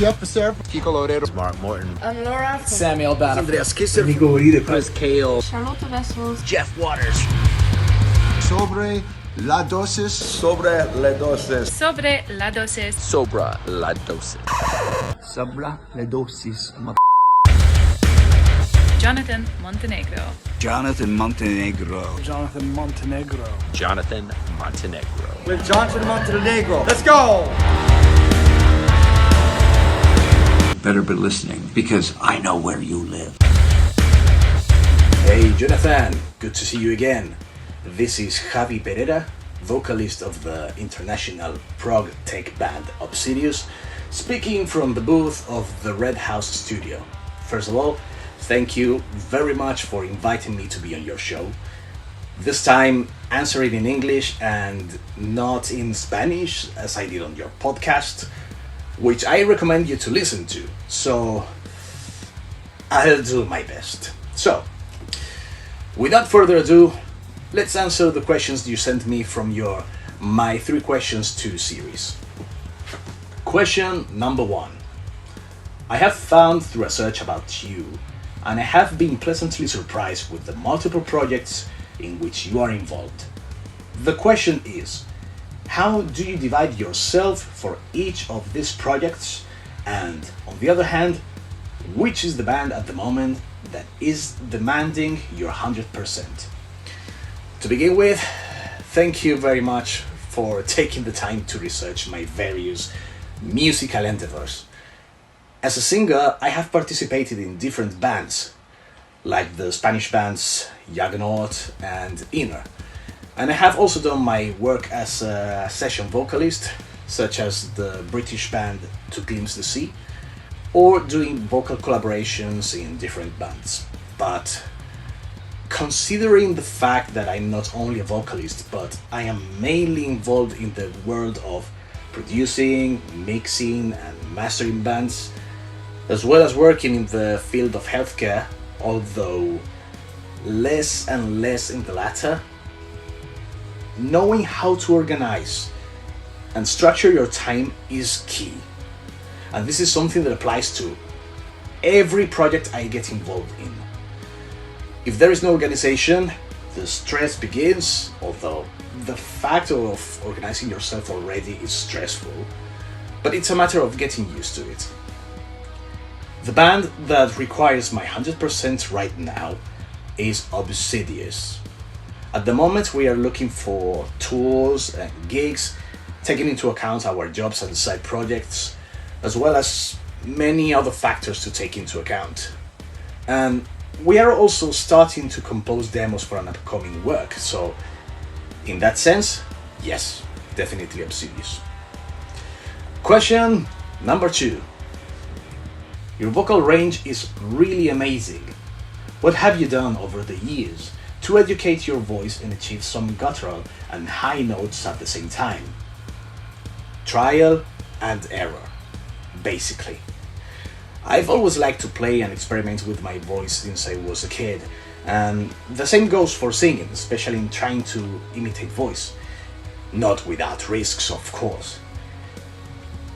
Jeff Becerra, Kiko Loureiro, Mark Morton, I'm Laura. Samuel Banner, Andreas Kisser, Nico Uribe, Chris Kale, Charlotte Vessels. Jeff Waters. Sobre la dosis, Sobre le dosis. Sobre la dosis. SOBRE la dosis. Sobre le dosis. Jonathan Montenegro. Jonathan Montenegro. Jonathan Montenegro. Jonathan Montenegro. With Jonathan Montenegro. Let's go! Better be listening because I know where you live. Hey Jonathan, good to see you again. This is Javi Perera, vocalist of the international prog tech band Obsidious, speaking from the booth of the Red House studio. First of all, thank you very much for inviting me to be on your show. This time answering in English and not in Spanish as I did on your podcast, which I recommend you to listen to. So I'll do my best. So, without further ado, let's answer the questions you sent me from your My 3 Questions 2 series. Question number 1. I have found through a search about you, and I have been pleasantly surprised with the multiple projects in which you are involved. The question is, how do you divide yourself for each of these projects? And on the other hand, which is the band at the moment that is demanding your 100%? To begin with, thank you very much for taking the time to research my various musical endeavors. As a singer, I have participated in different bands, like the Spanish bands Juggernaut and Inner. And I have also done my work as a session vocalist, such as the British band To Glimpse the Sea, or doing vocal collaborations in different bands. But considering the fact that I'm not only a vocalist, but I am mainly involved in the world of producing, mixing and mastering bands, as well as working in the field of healthcare, although less and less in the latter, knowing how to organize and structure your time is key. And this is something that applies to every project I get involved in. If there is no organization, the stress begins, although the factor of organizing yourself already is stressful, but it's a matter of getting used to it. The band that requires my 100% right now is Obsidious. At the moment we are looking for tours and gigs, taking into account our jobs and side projects, as well as many other factors to take into account. And we are also starting to compose demos for an upcoming work, so in that sense, yes, definitely Obsidious. Question number 2. Your vocal range is really amazing. What have you done over the years to educate your voice and achieve some guttural and high notes at the same time? Trial and error, basically. I've always liked to play and experiment with my voice since I was a kid, and the same goes for singing, especially in trying to imitate voice. Not without risks, of course.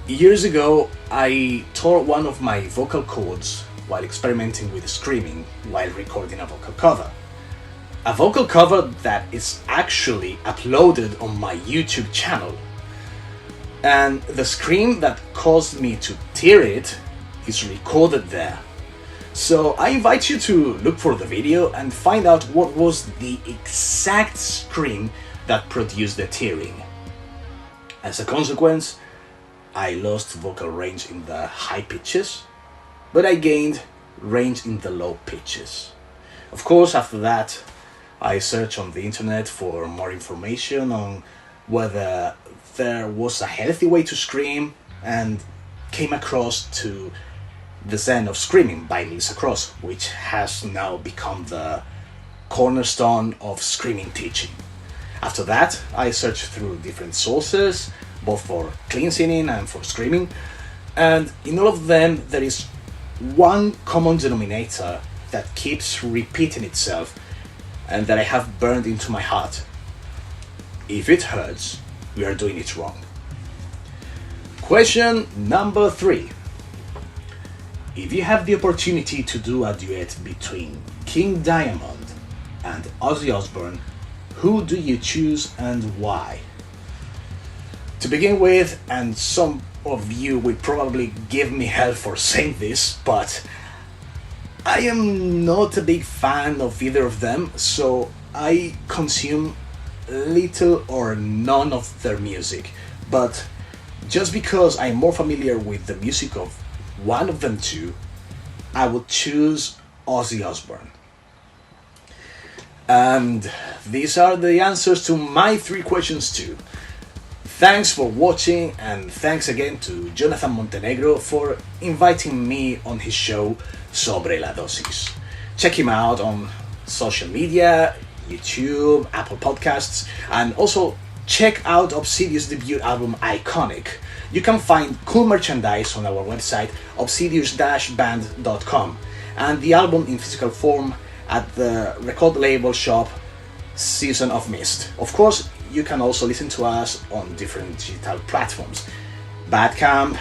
Years ago, I tore one of my vocal cords while experimenting with screaming while recording a vocal cover. A vocal cover that is actually uploaded on my YouTube channel. And the scream that caused me to tear it is recorded there. So I invite you to look for the video and find out what was the exact scream that produced the tearing. As a consequence, I lost vocal range in the high pitches, but I gained range in the low pitches. Of course, after that, I searched on the internet for more information on whether there was a healthy way to scream, and came across to The Zen of Screaming by Lisa Cross, which has now become the cornerstone of screaming teaching. After that, I searched through different sources, both for clean singing and for screaming, and in all of them there is one common denominator that keeps repeating itself and that I have burned into my heart. If it hurts, we are doing it wrong. Question number 3. if you have the opportunity to do a duet between King Diamond and Ozzy Osbourne, who do you choose and why? To begin with, and some of you will probably give me hell for saying this, but I am not a big fan of either of them, so I consume little or none of their music. But just because I'm more familiar with the music of one of them two, I would choose Ozzy Osbourne. And these are the answers to my 3 questions too. Thanks for watching, and thanks again to Jonathan Montenegro for inviting me on his show Sobre la Dosis. Check him out on social media, YouTube, Apple Podcasts, and also check out Obsidious' debut album Iconic. You can find cool merchandise on our website obsidious-band.com, and the album in physical form at the record label shop Season of Mist. Of course, you can also listen to us on different digital platforms: Bandcamp,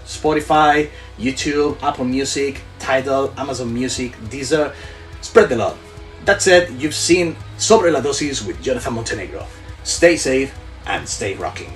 Spotify, YouTube, Apple Music, Tidal, Amazon Music, Deezer. Spread the love. That said, you've seen Sobre la Dosis with Jonathan Montenegro. Stay safe and stay rocking.